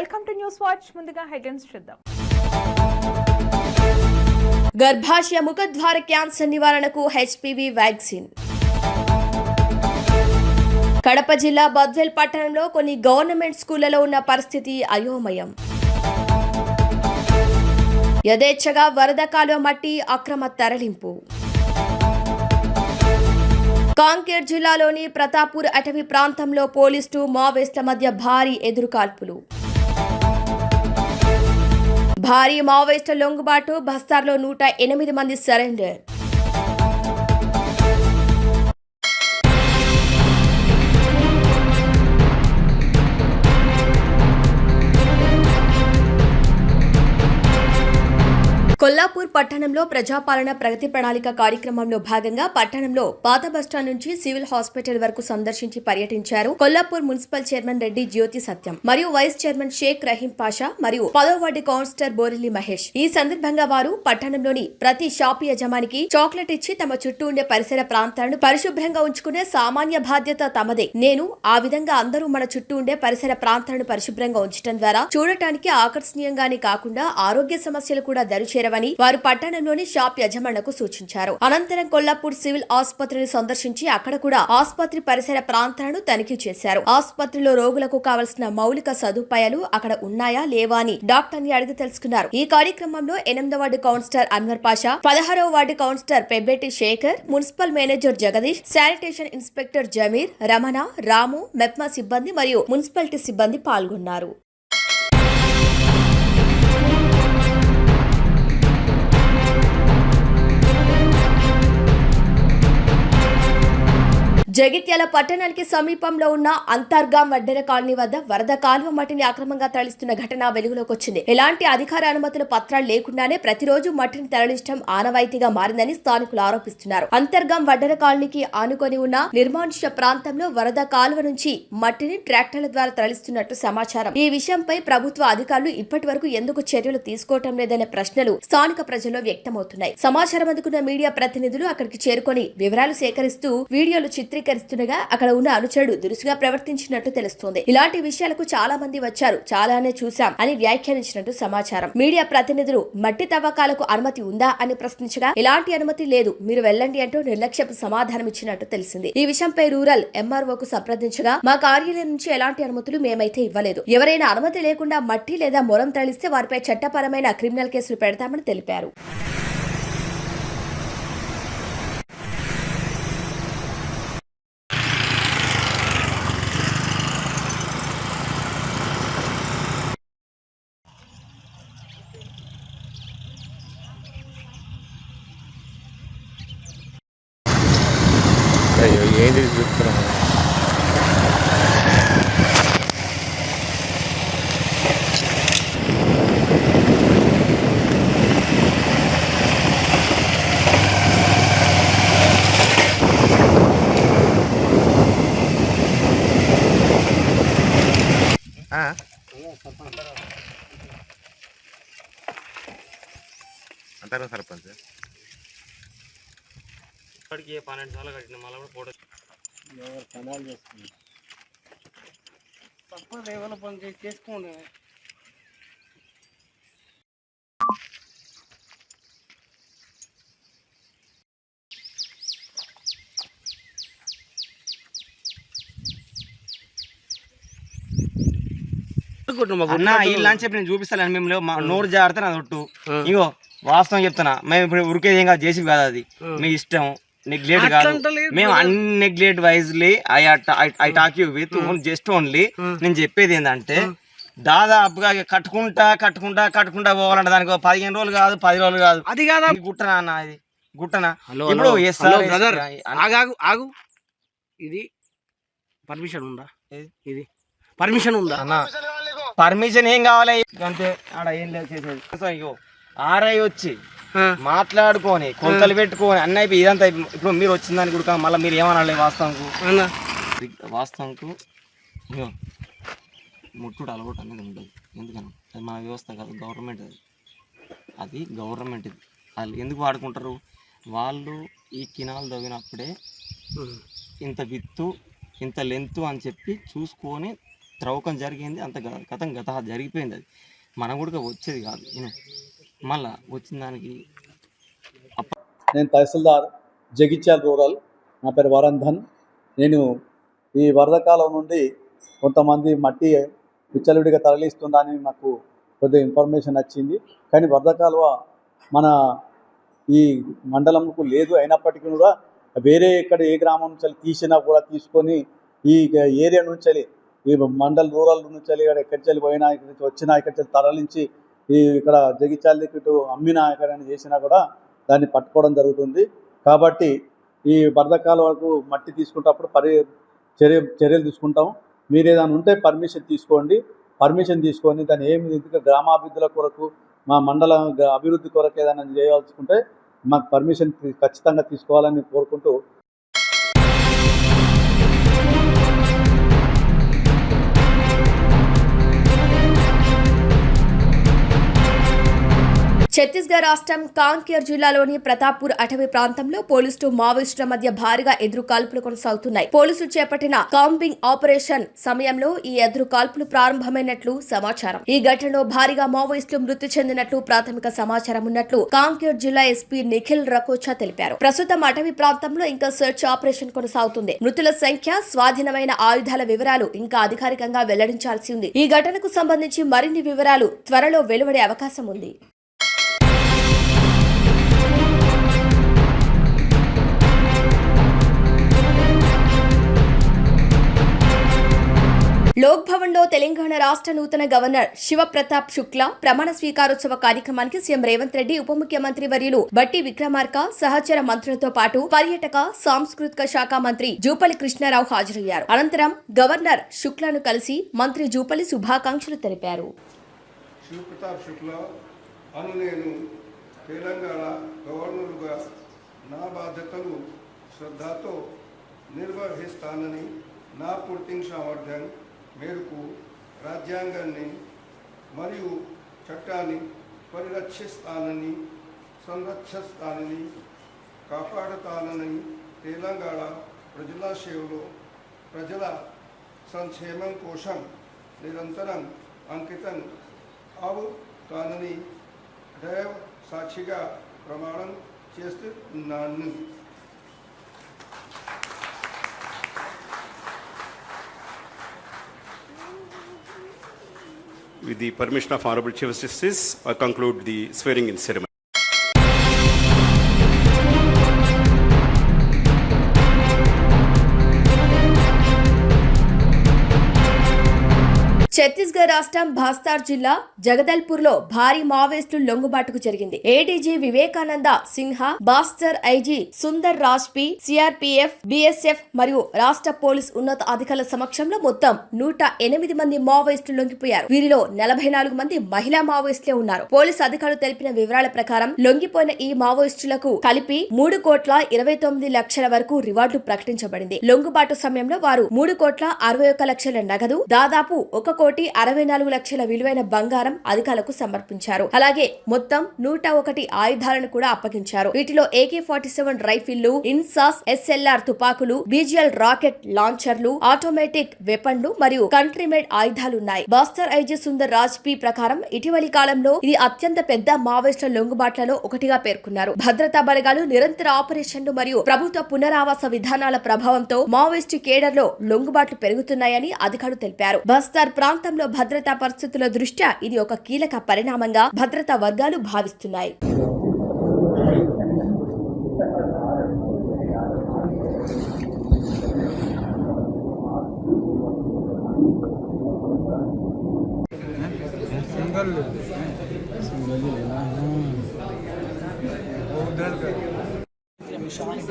Welcome to news watch. ముందుగా headlines చూద్దాం. గర్భాశయ ముఖద్వార క్యాన్సర్ నివారణకు హెచ్పివి వ్యాక్సిన్. కడప జిల్లా బద్వేల్ పట్టణంలో కొన్ని గవర్నమెంట్ స్కూళ్లలో ఉన్న పరిస్థితి అయోమయం. యథేచ్ఛగా వరద కాలువ మట్టి అక్రమ తరలింపు. కాంకేర్ జిల్లాలోని ప్రతాపూర్ అటవీ ప్రాంతంలో పోలీసులు మావోయిస్టుల మధ్య భారీ ఎదురుకాల్పులు. భారీ మావోయిస్టుల లొంగుబాటు, బస్తార్లో 108 మంది సరెండర్. కొల్లాపూర్ పట్టణంలో ప్రజాపాలన ప్రగతి ప్రణాళిక కార్యక్రమంలో భాగంగా పట్టణంలో పాత బస్టాండ్ నుంచి సివిల్ హాస్పిటల్ వరకు సందర్శించి పర్యటించారు కొల్లాపూర్ మున్సిపల్ చైర్మన్ రెడ్డి జ్యోతి సత్యం మరియు వైస్ చైర్మన్ షేక్ రహీం పాషా మరియు 10వ వార్డు కౌన్సిలర్ బోరెల్లి మహేష్. ఈ సందర్భంగా వారు పట్టణంలోని ప్రతి షాపు యజమానికి చాక్లెట్ ఇచ్చి తమ చుట్టూ ఉండే పరిసర ప్రాంతాలను పరిశుభ్రంగా ఉంచుకునే సామాన్య బాధ్యత తమదే. నేను ఆ విధంగా అందరూ మన చుట్టూ ఉండే పరిసర ప్రాంతాలను పరిశుభ్రంగా ఉంచడం ద్వారా చూడటానికి ఆకర్షణీయంగానే కాకుండా ఆరోగ్య సమస్యలు కూడా దరిచేర వారు పట్టణంలోని షాప్ యజమానులకు సూచించారు. అనంతరం కొల్లాపూర్ సివిల్ ఆసుపత్రిని సందర్శించి అక్కడ కూడా ఆసుపత్రి పరిసర ప్రాంతాలను తనిఖీ చేశారు. ఆసుపత్రిలో రోగులకు కావలసిన మౌలిక సదుపాయాలు అక్కడ ఉన్నాయా లేవా అని డాక్టర్ ని అడిగి తెలుసుకున్నారు. ఈ కార్యక్రమంలో 8వ వార్డు కౌన్సిలర్ అన్వర్ పాషా, 16వ ward councillor Pebbetti Shekhar, municipal manager Jagadish, sanitation inspector Zameer, Ramana, Ramu, MEPMA సిబ్బంది మరియు మున్సిపాలిటీ సిబ్బంది పాల్గొన్నారు. జగిత్యాల పట్టణానికి సమీపంలో ఉన్న అంతర్గాం వడ్డెర కాలనీ వద్ద వరద కాలువ మట్టిని అక్రమంగా తరలిస్తున్న ఘటన వెలుగులోకి వచ్చింది. ఎలాంటి అధికార అనుమతుల పత్రాలు లేకుండానే ప్రతిరోజు మట్టిని తరలించడం ఆనవాయితీగా మారిందని స్థానికులు ఆరోపిస్తున్నారు. అంతర్గాం వడ్డెర కాలనీకి ఆనుకొని ఉన్న నిర్మానుష్య ప్రాంతంలో వరద కాలువ నుంచి మట్టిని ట్రాక్టర్ల ద్వారా తరలిస్తున్నట్టు సమాచారం. ఈ విషయంపై ప్రభుత్వ అధికారులు ఇప్పటి వరకు ఎందుకు చర్యలు తీసుకోవటం లేదనే ప్రశ్నలు స్థానిక ప్రజల్లో వ్యక్తమవుతున్నాయి. సమాచారం అందుకున్న మీడియా ప్రతినిధులు అక్కడికి చేరుకొని వివరాలు సేకరిస్తూ వీడియోలు చిత్రీకరిస్తుండగా అక్కడ ఉన్న అనుచరుడు దురుసుగా ప్రవర్తించినట్టు తెలుస్తోంది. ఇలాంటి విషయాలకు చాలా మంది వచ్చారు, చాలానే చూశాం అని వ్యాఖ్యానించినట్టు సమాచారం. మీడియా ప్రతినిధులు మట్టి తవ్వకాలకు అనుమతి ఉందా అని ప్రశ్నించగా ఎలాంటి అనుమతి లేదు, మీరు వెళ్ళండి అంటూ నిర్లక్ష్యపు సమాధానం ఇచ్చినట్టు తెలిసింది. ఈ విషయంపై రూరల్ ఎంఆర్ఓకు సంప్రదించగా మా కార్యాలయం నుంచి ఎలాంటి అనుమతులు మేమైతే ఇవ్వలేదు. ఎవరైనా అనుమతి లేకుండా మట్టి లేదా మొరం తరలిస్తే వారిపై చట్టపరమైన క్రిమినల్ కేసులు పెడతామని తెలిపారు. అయ్యో ఏంటి చూస్తున్నాం. అంటారు సర్పంచ్ ఇప్పటికి 12 సార్లు కట్టిన మళ్ళీ కూడా ఫోటో సవాల్ చేస్తుంది. తప్ప ఏమైనా పని చేసుకోండి. అన్న ఇల్లు అని చెప్పి నేను చూపిస్తాను. మేము నోరు జాగ్రత్త నా తొట్టు ఇగో వాస్తవం చెప్తున్నా. మేము ఇప్పుడు ఉరికేది ఏం కాదు, చేసి కాదు, అది మీ ఇష్టం. నెగ్లెక్ట్ కాదు, మేము unneglect wisely I talk you with just only. నేను చెప్పేది ఏంటంటే దాదాపుగా కట్టుకుంటా పోవాలంటే దానికి 15 రోజులు కాదు, 10 రోజులు కాదు. అది కాదు గుట్టనా అన్న, అది గుట్టనా? ఇప్పుడు ఆగు, ఇది పర్మిషన్ ఉందా? ఇది పర్మిషన్ ఉందా అన్న? పర్మిషన్ ఏం కావాలి అంతే, ఆడ ఏం లేదు చేసేది. ఇగో ఆర్ఐ వచ్చి మాట్లాడుకొని కొలతలు పెట్టుకొని అన్నయ్య ఇదంతా. ఇప్పుడు మీరు వచ్చిందని కూడా మళ్ళీ మీరు ఏమనాలి? వాస్తవంకు ముట్టుడు అలవాటు అనేది ఉండదు. ఎందుకని అది మన వ్యవస్థ కాదు, గవర్నమెంట్. అది గవర్నమెంట్. వాళ్ళు ఎందుకు వాడుకుంటారు? వాళ్ళు ఈ కినాలు తవ్వినప్పుడే ఇంత విత్తు ఇంత లెంత్ అని చెప్పి చూసుకొని త్రవ్వకం జరిగింది, అంత గతం జరిగిపోయింది. అది మనం కూడా వచ్చేది కాదు. మళ్ళా వచ్చిన దానికి నేను తహసీల్దార్ జగిత్యాల రూరల్, నా పేరు వరంధన్. నేను ఈ వరద కాలం నుండి కొంతమంది మట్టి విచ్చలవిడిగా తరలిస్తుందని నాకు కొద్దిగా ఇన్ఫర్మేషన్ వచ్చింది. కానీ వరద కాలువ మన ఈ మండలంకు లేదు. అయినప్పటికీ కూడా వేరే ఏ గ్రామం నుంచి తీసినా కూడా తీసుకొని ఈ ఏరియా నుంచి ఈ రూరల్ నుంచి ఎక్కడి పోయినా ఇక్కడికి వచ్చినా ఇక్కడికి తరలించి ఇక్కడ జగిత్యాల ఇటు అమ్మినా ఎక్కడైనా చేసినా కూడా దాన్ని పట్టుకోవడం జరుగుతుంది. కాబట్టి ఈ వరద కాలువకు మట్టి తీసుకునేటప్పుడు చర్యలు తీసుకుంటాం. మీరు ఏదైనా ఉంటే పర్మిషన్ తీసుకోండి. పర్మిషన్ తీసుకొని దాన్ని గ్రామాభివృద్ధుల కొరకు, మా మండల అభివృద్ధి కొరకు ఏదైనా చేయాల్సుకుంటే మాకు పర్మిషన్ ఖచ్చితంగా తీసుకోవాలని కోరుకుంటూ ఛత్తీస్గఢ్ రాష్ట్రం కాంకేర్ జిల్లాలోని ప్రతాప్పూర్ అటవీ ప్రాంతంలో పోలీసులు మావోయిస్టుల మధ్య భారీగా ఎదురు కాల్పులు కొనసాగుతున్నాయి. పోలీసులు చేపట్టిన కాంబింగ్ ఆపరేషన్ సమయంలో ఈ ఎదురు కాల్పులు ప్రారంభమైనట్లు సమాచారం. ఈ ఘటనలో భారీగా మావోయిస్టులు మృతి చెందినట్లు ప్రాథమిక సమాచారం ఉన్నట్లు కాంకేర్ జిల్లా ఎస్పీ నిఖిల్ రకోచా తెలిపారు. ప్రస్తుతం అటవీ ప్రాంతంలో ఇంకా సెర్చ్ ఆపరేషన్ కొనసాగుతుంది. మృతుల సంఖ్య, స్వాధీనమైన ఆయుధాల వివరాలు ఇంకా అధికారికంగా వెల్లడించాల్సి ఉంది. ఈ ఘటనకు సంబంధించి మరిన్ని వివరాలు త్వరలో వెలువడే అవకాశం ఉంది. లోక్ భవన్ లో తెలంగాణ రాష్ట్ర నూతన గవర్నర్ శివప్రతాప్ శుక్లా ప్రమాణ స్వీకారోత్సవ కార్యక్రమానికి సీఎం రేవంత్ రెడ్డి, ఉప ముఖ్యమంత్రి వర్యులు బట్టి విక్రమార్క, సహచర మంత్రులతో పాటు పర్యాటక సాంస్కృతిక శాఖ మంత్రి జూపల్లి కృష్ణారావు హాజరయ్యారు. అనంతరం గవర్నర్ శుక్లాను కలిసి మంత్రి జూపల్లి శుభాకాంక్షలు తెలిపారు. శివప్రతాప్ శుక్లా అను నేను తెలంగాణ గవర్నర్గా నా బాధ్యతలు శ్రద్ధతో నిర్వహిస్తానని నా పూర్తి సామర్థ్యం మేరకు రాజ్యాంగాన్ని మరియు చట్టాన్ని పరిరక్షిస్తానని, సంరక్షిస్తానని, కాపాడుతానని, తెలంగాణ ప్రజల సేవలో ప్రజల సంక్షేమం కోసం నిరంతరం అంకితం అవుతానని దైవ సాక్షిగా ప్రమాణం చేస్తున్నాను. With the permission of Honorable Chief Justice, I conclude the swearing-in ceremony. Chhattisgarh రాష్ట్రం బాస్తార్ జిల్లా జగదల్పూర్ లో భారీ మావోయిస్టులు లొంగుబాటుకు జరిగింది. ADG Vivekananda Sinha, Bastar IG Sundar Raj P, CRPF, BSF మరియు రాష్ట్ర పోలీస్ ఉన్నత అధికారుల సమక్షంలో మొత్తం 108 మంది మావోయిస్టులు లొంగిపోయారు. వీరిలో 44 మంది మహిళా మావోయిస్టులే ఉన్నారు. పోలీసు అధికారులు తెలిపిన వివరాల ప్రకారం లొంగిపోయిన ఈ మావోయిస్టులకు కలిపి 3,29,00,000 వరకు రివార్డులు ప్రకటించబడింది. లొంగుబాటు సమయంలో వారు 3,61,00,000 నగదు, దాదాపు 1,64,00,000 విలువైన బంగారం అధికారులకు సమర్పించారు. అలాగే మొత్తం 101 ఆయుధాలను కూడా అప్పగించారు. వీటిలో AK-47 రైఫిళ్లు, ఇన్సాస్ SLR తుపాకులు, బీజీఎల్ రాకెట్ లాంచర్లు, ఆటోమేటిక్ వెపన్లు మరియు కంట్రీ మేడ్ ఆయుధాలున్నాయి. బాస్తర్ ఐజీ సుందర్ రాజ్పీ ప్రకారం ఇటీవలి కాలంలో ఇది అత్యంత పెద్ద మావోయిస్టుల లొంగుబాట్లలో ఒకటిగా పేర్కొన్నారు. భద్రతా బలగాలు నిరంతర ఆపరేషన్లు మరియు ప్రభుత్వ పునరావాస విధానాల ప్రభావంతో మావోయిస్టు కేడర్లో లొంగుబాట్లు పెరుగుతున్నాయని అధికారులు తెలిపారు. బస్తార్ ప్రాంతంలో భద్రతా పరిస్థితుల దృష్ట్యా ఇది ఒక కీలక పరిణామంగా భద్రతా వర్గాలు భావిస్తున్నాయి.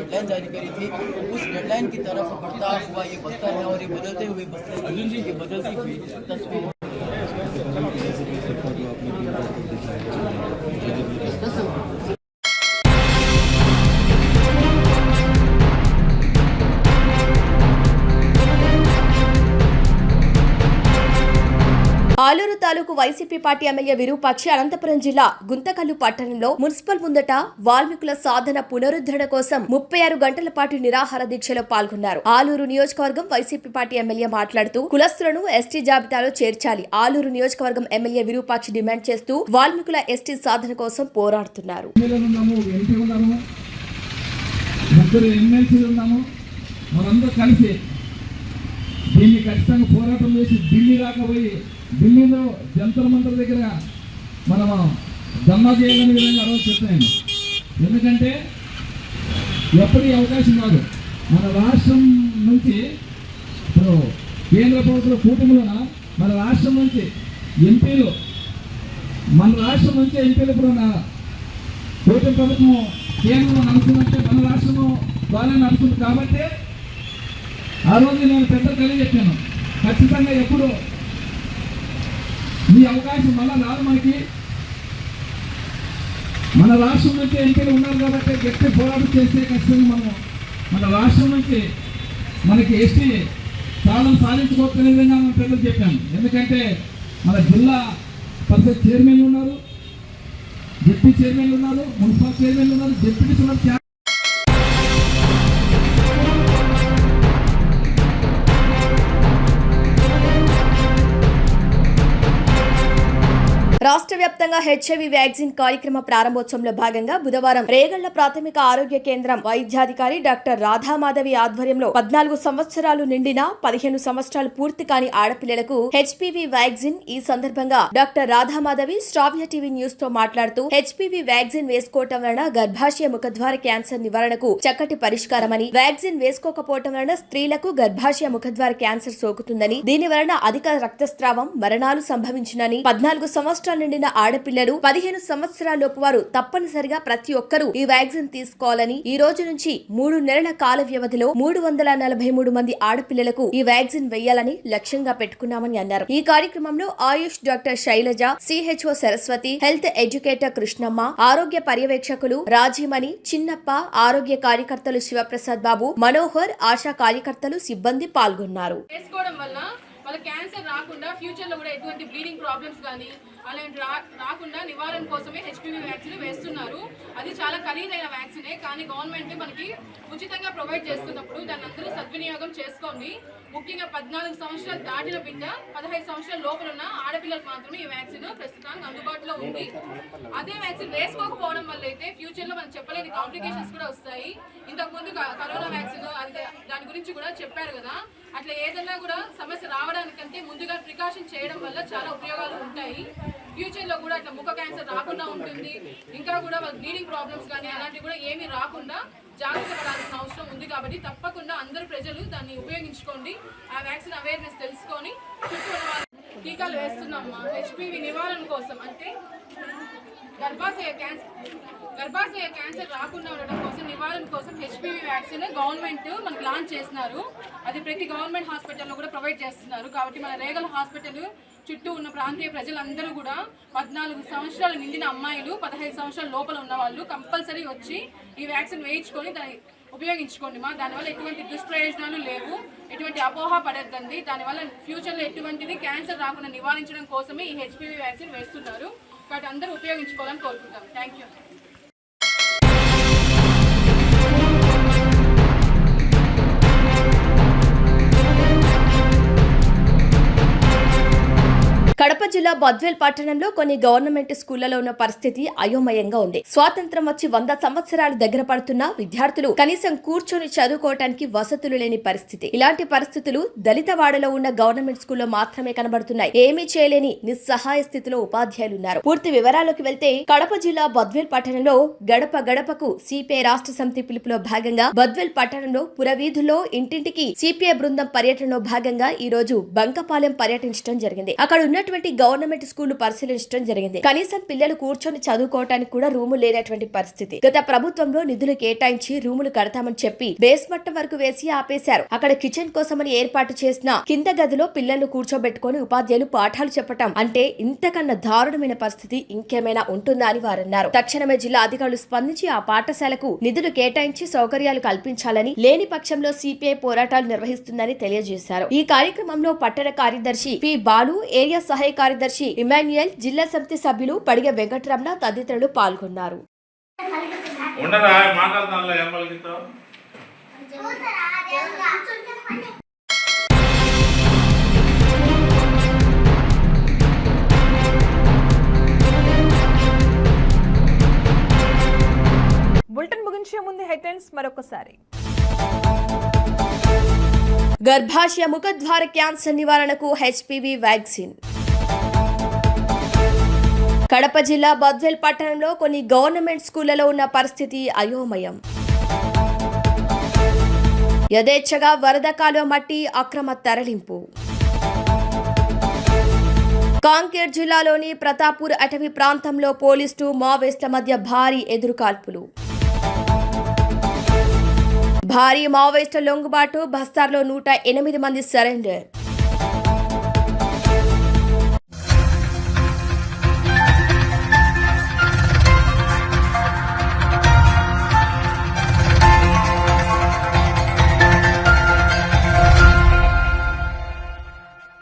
डेडलाइन जारी करी थी, उस डेडलाइन की तरफ बढ़ता हुआ ये बस्तर है और ये बदलते हुए बस्तर की बदलती हुई तस्वीर ఆలూరు తాలూకు వైసీపీ పార్టీ ఎమ్మెల్యే విరూపాక్షి అనంతపురం జిల్లా గుంతకల్లు పట్టణంలో మున్సిపల్ ముందట వాల్మీకుల సాధన పునరుద్ధరణ కోసం 36 గంటల పాటు నిరాహార దీక్షలో పాల్గొన్నారు. ఆలూరు నియోజకవర్గం వైసీపీ పార్టీ ఎమ్మెల్యే మాట్లాడుతూ కులస్తులను ఎస్టీ జాబితాలో చేర్చాలి. ఆలూరు నియోజకవర్గం ఎమ్మెల్యే విరూపాక్షి డిమాండ్ చేస్తూ వాల్మీకుల ఎస్టీ సాధన కోసం పోరాడుతున్నారు. మనందరూ కలిసి దీన్ని ఖచ్చితంగా పోరాటం చేసి ఢిల్లీ దాకా పోయి ఢిల్లీలో జంతర్ మంతర్ దగ్గర మనం ధర్నా చేయాలనే విధంగా రోజు చెప్తాను. ఎందుకంటే ఎప్పుడు ఈ అవకాశం కాదు. మన రాష్ట్రం నుంచి ఇప్పుడు కేంద్ర ప్రభుత్వ కూటమిలోన మన రాష్ట్రం నుంచి ఎంపీలు ఇప్పుడు కూటమి ప్రభుత్వం కేంద్రంలో నడుస్తుందంటే మన రాష్ట్రంలో బాగానే నడుస్తుంది. కాబట్టి ఆ రోజు నేను పెద్ద కలిగి చెప్పాను, ఖచ్చితంగా ఎప్పుడు ఈ అవకాశం మళ్ళా రాదు. మన రాష్ట్రం నుంచి ఎంపీలు ఉన్నారు కాబట్టి గట్టి పోరాటం చేస్తే ఖచ్చితంగా మన రాష్ట్రం నుంచి మనకి ఎస్టీ సాధించుకోవచ్చనే విధంగా మనం పెద్దలు చెప్పాను. ఎందుకంటే మన జిల్లా పరిషత్ చైర్మన్లు ఉన్నారు, డిప్యూటీ చైర్మన్లు ఉన్నారు, మున్సిపల్ చైర్మన్లు ఉన్నారు, డిప్యూటీస్ ఉన్నారు. రాష్ట్ర వ్యాప్తంగా హెచ్ఐవి వ్యాక్సిన్ కార్యక్రమ ప్రారంభోత్సవంలో భాగంగా బుధవారం రేగళ్ల ప్రాథమిక ఆరోగ్య కేంద్రం వైద్యాధికారి డాక్టర్ రాధామాధవి ఆధ్వర్యంలో 14 సంవత్సరాలు నిండిన 15 సంవత్సరాలు పూర్తి కాని ఆడపిల్లలకు హెచ్పివి వ్యాక్సిన్. ఈ సందర్భంగా డాక్టర్ రాధామాధవి శ్రావ్య టీవీ న్యూస్ తో మాట్లాడుతూ హెచ్పివి వ్యాక్సిన్ వేసుకోవటం వలన గర్భాశయ ముఖద్వార క్యాన్సర్ నివారణకు చక్కటి పరిష్కారమని, వ్యాక్సిన్ వేసుకోకపోవటం వలన స్త్రీలకు గర్భాశయ ముఖద్వార క్యాన్సర్ సోకుతుందని, దీని వలన అధిక రక్తస్రావం, మరణాలు సంభవించునని, 14 సంవత్సరాలు నిండిన ఆడపిల్లలు 15 సంవత్సరాలలోపు వారు తప్పనిసరిగా ప్రతి ఒక్కరూ ఈ వ్యాక్సిన్ తీసుకోవాలని, ఈ రోజు నుంచి 3 నెలల కాల వ్యవధిలో 343 మంది ఆడపిల్లలకు ఈ వ్యాక్సిన్ వేయాలని లక్ష్యంగా పెట్టుకున్నామని అన్నారు. ఈ కార్యక్రమంలో AYUSH doctor Shailaja, CHO Saraswati, health educator Krishnamma, ఆరోగ్య పర్యవేక్షకులు రాజీమణి, చిన్నప్ప, ఆరోగ్య కార్యకర్తలు శివప్రసాద్ బాబు, మనోహర్, ఆశా కార్యకర్తలు, సిబ్బంది పాల్గొన్నారు. వాళ్ళ క్యాన్సర్ రాకుండా ఫ్యూచర్లో కూడా ఎటువంటి బ్లీడింగ్ ప్రాబ్లమ్స్ కానీ అలాంటి రాకుండా నివారణ కోసమే హెచ్పివి వ్యాక్సిన్ వేస్తున్నారు. అది చాలా ఖరీదైన వ్యాక్సినే, కానీ గవర్నమెంట్ మనకి ఉచితంగా ప్రొవైడ్ చేస్తున్నప్పుడు దాన్ని అందరూ సద్వినియోగం చేసుకోండి. ముఖ్యంగా 14 సంవత్సరాలు దాటిన బిడ్డ, 15 సంవత్సరాల లోపల ఉన్న ఆడపిల్లలకు మాత్రమే ఈ వ్యాక్సిన్ ప్రస్తుతానికి అందుబాటులో ఉంది. అదే వ్యాక్సిన్ వేసుకోకపోవడం వల్ల అయితే ఫ్యూచర్లో మనం చెప్పలేని కాంప్లికేషన్స్ కూడా వస్తాయి. ఇంతకుముందు కరోనా వ్యాక్సిన్ దాని గురించి కూడా చెప్పారు కదా, అట్లా ఏదైనా కూడా సమస్య రావడానికంటే ముందుగా ప్రికాషన్ చేయడం వల్ల చాలా ఉపయోగాలు ఉంటాయి. ఫ్యూచర్లో కూడా అట్లా ముఖ క్యాన్సర్ రాకుండా ఉంటుంది. ఇంకా కూడా వాళ్ళ బ్లీడింగ్ ప్రాబ్లమ్స్ కానీ అలాంటివి కూడా ఏమీ రాకుండా జాగ్రత్త పడాల్సిన అవసరం ఉంది. కాబట్టి తప్పకుండా అందరూ ప్రజలు దాన్ని ఉపయోగించుకోండి. ఆ వ్యాక్సిన్ అవేర్నెస్ తెలుసుకొని చుట్టూ ఉన్న వాళ్ళు టీకాలు వేస్తున్నామ్మా. హెచ్పివి నివారణ కోసం అంటే గర్భాశయ క్యాన్సర్ రాకుండా ఉండడం కోసం, నివారణ కోసం హెచ్పివి వ్యాక్సిన్ గవర్నమెంట్ మనకు లాంచ్ చేస్తున్నారు. అది ప్రతి గవర్నమెంట్ హాస్పిటల్లో కూడా ప్రొవైడ్ చేస్తున్నారు. కాబట్టి మన రేగల్ హాస్పిటల్ చుట్టూ ఉన్న ప్రాంతీయ ప్రజలందరూ కూడా 14 సంవత్సరాలు నిండిన అమ్మాయిలు, 15 సంవత్సరాల లోపల ఉన్న వాళ్ళు కంపల్సరీ వచ్చి ఈ వ్యాక్సిన్ వేయించుకొని దాన్ని ఉపయోగించుకోండి. దానివల్ల ఎటువంటి దుష్ప్రయోజనాలు లేవు, ఎటువంటి అపోహ పడద్దండి. దానివల్ల ఫ్యూచర్లో ఎటువంటిది క్యాన్సర్ రాకుండా నివారించడం కోసమే ఈ హెచ్పివి వ్యాక్సిన్ వేస్తున్నారు. కాబట్టి అందరూ ఉపయోగించుకోవాలని కోరుకుంటాం. Thank you. కడప జిల్లా బద్వేల్ పట్టణంలో కొన్ని గవర్నమెంట్ స్కూళ్లలో ఉన్న పరిస్థితి అయోమయంగా ఉంది. స్వాతంత్రం వచ్చి 100 సంవత్సరాలు దగ్గర పడుతున్నా విద్యార్థులు కనీసం కూర్చొని చదువుకోవటానికి వసతులు లేని పరిస్థితి. ఇలాంటి పరిస్థితులు దళితవాడలో ఉన్న గవర్నమెంట్ స్కూల్లో మాత్రమే కనబడుతున్నాయి. ఏమీ చేయలేని నిస్సహాయ స్థితిలో ఉపాధ్యాయులు ఉన్నారు. పూర్తి వివరాల్లోకి వెళ్తే కడప జిల్లా బద్వేల్ పట్టణంలో గడప గడపకు సిపిఐ రాష్ట్ర సమితి పిలుపులో భాగంగా బద్వేల్ పట్టణంలో పురవీధుల్లో ఇంటింటికి సిపిఐ బృందం పర్యటనలో భాగంగా ఈ రోజు బంకపాలెం పర్యటించడం జరిగింది. అక్కడ ఉన్నటువంటి గవర్నమెంట్ స్కూల్ పరిశీలించడం జరిగింది. కనీసం పిల్లలు కూర్చొని చదువుకోవడానికి కూడా రూములు లేనటువంటి పరిస్థితి. గత ప్రభుత్వంలో నిధులు కేటాయించి రూములు కడతామని చెప్పి బేస్ మట్టం వరకు వేసి ఆపేశారు. అక్కడ కిచెన్ కోసమని ఏర్పాటు చేసిన కింద గదిలో పిల్లలను కూర్చోబెట్టుకుని ఉపాధ్యాయులు పాఠాలు చెప్పటం అంటే ఇంతకన్నా దారుణమైన పరిస్థితి ఇంకేమైనా ఉంటుందా అని వారన్నారు. తక్షణమే జిల్లా అధికారులు స్పందించి ఆ పాఠశాలకు నిధులు కేటాయించి సౌకర్యాలు కల్పించాలని, లేని పక్షంలో సిపిఐ పోరాటాలు నిర్వహిస్తుందని తెలియజేశారు. ఈ కార్యక్రమంలో పట్టణ కార్యదర్శి పి బాలు, ఏరియా సహాయ కార్యదర్శి ఇమాన్యుయల్, జిల్లా సమితి సభ్యులు పడిగ వెంకటరమణ తదితరులు పాల్గొన్నారు. బులెటిన్ ముగించే ముందు హెడ్లైన్స్ మరొకసారి. గర్భాశయ ముఖద్వార క్యాన్సర్ నివారణకు హెచ్పివి వ్యాక్సిన్. కడప జిల్లా బద్వేల్ పట్టణంలో కొన్ని గవర్నమెంట్ స్కూళ్లలో ఉన్న పరిస్థితి అయోమయం. యథేచ్ఛగా వరద కాలువ మట్టి అక్రమ తరలింపు. కాంకేర్ జిల్లాలోని ప్రతాపూర్ అటవీ ప్రాంతంలో పోలీసులు మావోయిస్టుల మధ్య భారీ ఎదురుకాల్పులు. భారీ మావోయిస్టుల లొంగుబాటు, బస్తార్లో 108 మంది సరెండర్.